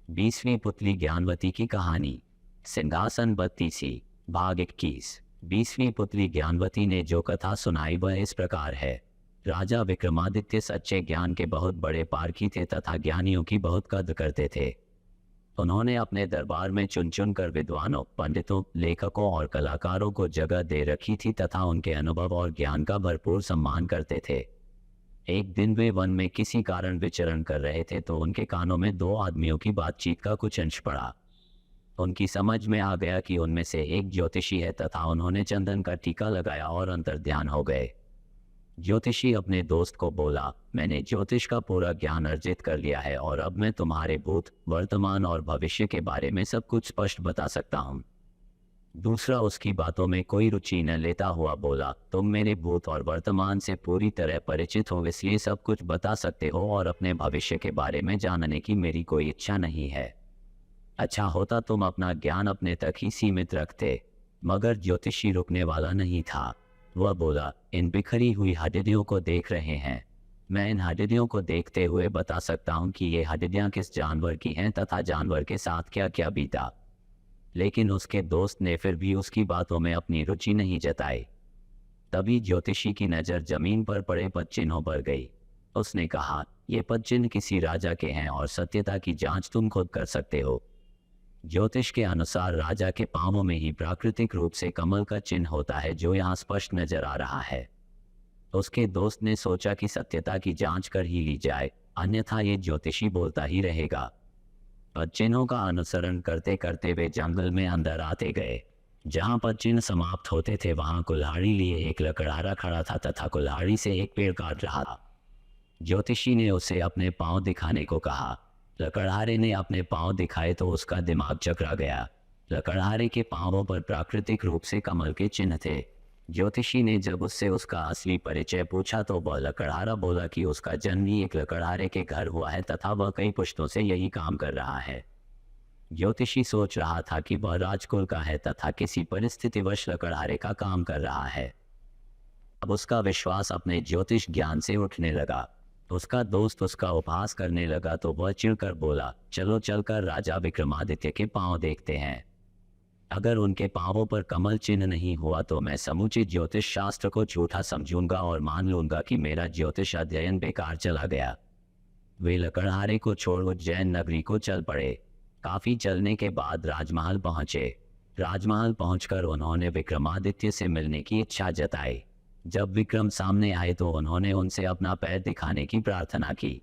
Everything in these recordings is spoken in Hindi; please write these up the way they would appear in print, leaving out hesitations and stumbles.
20वीं पुतली ज्ञानवती की कहानी। सिंहासन बत्तीसी। भाग 21। 20वीं पुतली ज्ञानवती ने जो कथा सुनाई वह इस प्रकार है। राजा विक्रमादित्य सच्चे ज्ञान के बहुत बड़े पारखी थे तथा ज्ञानियों की बहुत कद्र करते थे। उन्होंने अपने दरबार में चुन चुन कर विद्वानों, पंडितों, लेखकों और कलाकारों को जगह दे रखी थी तथा उनके अनुभव और ज्ञान का भरपूर सम्मान करते थे। एक दिन वे वन में किसी कारण विचरण कर रहे थे तो उनके कानों में दो आदमियों की बातचीत का कुछ अंश पड़ा। उनकी समझ में आ गया कि उनमें से एक ज्योतिषी है तथा उन्होंने चंदन का टीका लगाया और अंतर्ध्यान हो गए। ज्योतिषी अपने दोस्त को बोला, मैंने ज्योतिष का पूरा ज्ञान अर्जित कर लिया है और अब मैं तुम्हारे भूत, वर्तमान और भविष्य के बारे में सब कुछ स्पष्ट बता सकता हूँ। दूसरा उसकी बातों में कोई रुचि न लेता हुआ बोला, तुम मेरे भूत और वर्तमान से पूरी तरह परिचित हो इसलिए सब कुछ बता सकते हो और अपने भविष्य के बारे में जानने की मेरी कोई इच्छा नहीं है। अच्छा होता तुम अपना ज्ञान अपने तक ही सीमित रखते। मगर ज्योतिषी रुकने वाला नहीं था। वह बोला, इन बिखरी हुई हड्डियों को देख रहे हैं। मैं इन हड्डियों को देखते हुए बता सकता हूँ कि ये हड्डियाँ किस जानवर की हैं तथा जानवर के साथ क्या क्या बीता। लेकिन उसके दोस्त ने फिर भी उसकी बातों में अपनी रुचि नहीं जताई। तभी ज्योतिषी की नज़र जमीन पर पड़े पदचिन्हों पर गई। उसने कहा, ये पदचिन्ह किसी राजा के हैं और सत्यता की जांच तुम खुद कर सकते हो। ज्योतिष के अनुसार राजा के पांवों में ही प्राकृतिक रूप से कमल का चिन्ह होता है जो यहाँ स्पष्ट नजर आ रहा है। उसके दोस्त ने सोचा कि सत्यता की जांच कर ही ली जाए, अन्यथा ये ज्योतिषी बोलता ही रहेगा। पदचिन्हों का अनुसरण करते करते वे जंगल में अंदर आते गए। जहां पदचिन्ह समाप्त होते थे वहां कुल्हाड़ी लिए एक लकड़हारा खड़ा था तथा कुल्हाड़ी से एक पेड़ काट रहा था। ज्योतिषी ने उसे अपने पांव दिखाने को कहा। लकड़हारे ने अपने पांव दिखाए तो उसका दिमाग चकरा गया। लकड़हारे के पांवों पर प्राकृतिक रूप से कमल के चिन्ह थे। ज्योतिषी ने जब उससे उसका असली परिचय पूछा तो वह लकड़हारा बोला कि उसका जन्म ही एक लकड़हारे के घर हुआ है तथा वह कई पुश्तों से यही काम कर रहा है। ज्योतिषी सोच रहा था कि वह राजकुल का है तथा किसी परिस्थितिवश लकड़हारे का काम कर रहा है। अब उसका विश्वास अपने ज्योतिष ज्ञान से उठने लगा। उसका दोस्त उसका उपहास करने लगा तो वह चिढ़कर बोला, चलो चलकर राजा विक्रमादित्य के पांव देखते हैं। अगर उनके पांवों पर कमल चिन्ह नहीं हुआ तो मैं समूचे ज्योतिष शास्त्र को झूठा समझूंगा और मान लूंगा कि मेरा ज्योतिष अध्ययन बेकार चला गया। वे लकड़हारे को छोड़ उज्जैन नगरी को चल पड़े। काफी चलने के बाद राजमहल पहुंचे। राजमहल पहुंचकर उन्होंने विक्रमादित्य से मिलने की इच्छा जताई। जब विक्रम सामने आए तो उन्होंने उनसे अपना पैर दिखाने की प्रार्थना की।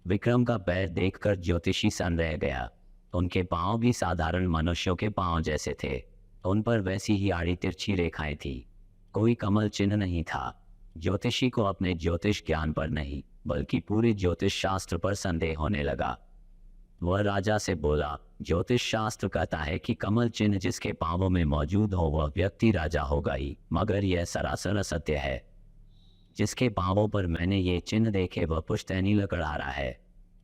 विक्रम का पैर देखकर ज्योतिषी सन रह गया। उनके पांव भी साधारण मनुष्यों के पांव जैसे थे। उन पर वैसी ही आड़ी तिरछी रेखाएं थी। कोई कमल चिन्ह नहीं था। ज्योतिषी को अपने ज्योतिष ज्ञान पर नहीं बल्कि पूरे ज्योतिष शास्त्र पर संदेह होने लगा। वह राजा से बोला, ज्योतिष शास्त्र कहता है कि कमल चिन्ह जिसके पांवों में मौजूद हो वह व्यक्ति राजा होगा ही, मगर यह सरासर असत्य है। जिसके पांवों पर मैंने ये चिन्ह देखे वह पुश्तैनी लकड़हारा है।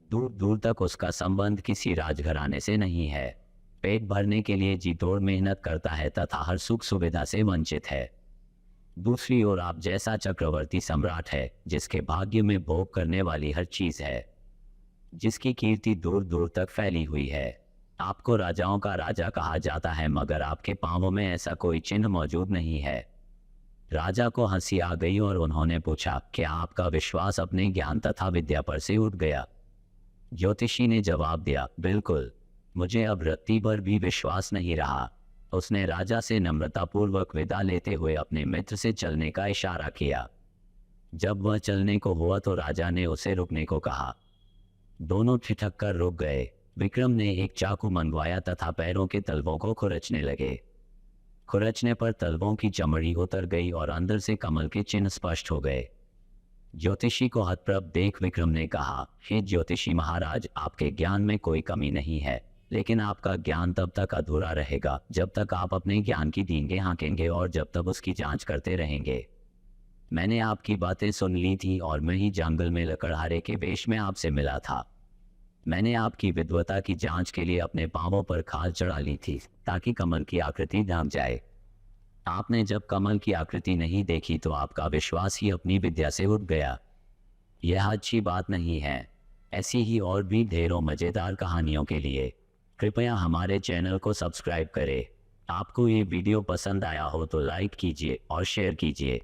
दूर दूर तक उसका संबंध किसी राजघराने से नहीं है। पेट भरने के लिए जी तोड़ मेहनत करता है तथा हर सुख सुविधा से वंचित है। दूसरी ओर आप जैसा चक्रवर्ती सम्राट है जिसके भाग्य में भोग करने वाली हर चीज है, जिसकी कीर्ति दूर दूर तक फैली हुई है। आपको राजाओं का राजा कहा जाता है मगर आपके पांवों में ऐसा कोई चिन्ह मौजूद नहीं है। राजा को हंसी आ गई और उन्होंने पूछा, क्या आपका विश्वास अपने ज्ञान तथा विद्या पर से उठ गया? ज्योतिषी ने जवाब दिया, बिल्कुल, मुझे अब रत्ती भर भी विश्वास नहीं रहा। उसने राजा से नम्रतापूर्वक विदा लेते हुए अपने मित्र से चलने का इशारा किया। जब वह चलने को हुआ तो राजा ने उसे रुकने को कहा। दोनों ठिठक कर रुक गए। विक्रम ने एक चाकू मंगवाया तथा पैरों के तलवों को खुरचने लगे। खुरचने पर तलवों की चमड़ी उतर गई और अंदर से कमल के चिन्ह स्पष्ट हो गए। ज्योतिषी को हतप्रभ देख विक्रम ने कहा, हे ज्योतिषी महाराज, आपके ज्ञान में कोई कमी नहीं है, लेकिन आपका ज्ञान तब तक अधूरा रहेगा जब तक आप अपने ज्ञान की डींगे हाँकेंगे और जब तक उसकी जांच करते रहेंगे। मैंने आपकी बातें सुन ली थी और मैं ही जंगल में लकड़हारे के वेश में आपसे मिला था। मैंने आपकी विद्वता की जांच के लिए अपने पांवों पर खाल चढ़ा ली थी ताकि कमल की आकृति ढक जाए। आपने जब कमल की आकृति नहीं देखी तो आपका विश्वास ही अपनी विद्या से उठ गया। यह अच्छी बात नहीं है। ऐसी ही और भी ढेरों मज़ेदार कहानियों के लिए कृपया हमारे चैनल को सब्सक्राइब करें। आपको ये वीडियो पसंद आया हो तो लाइक कीजिए और शेयर कीजिए।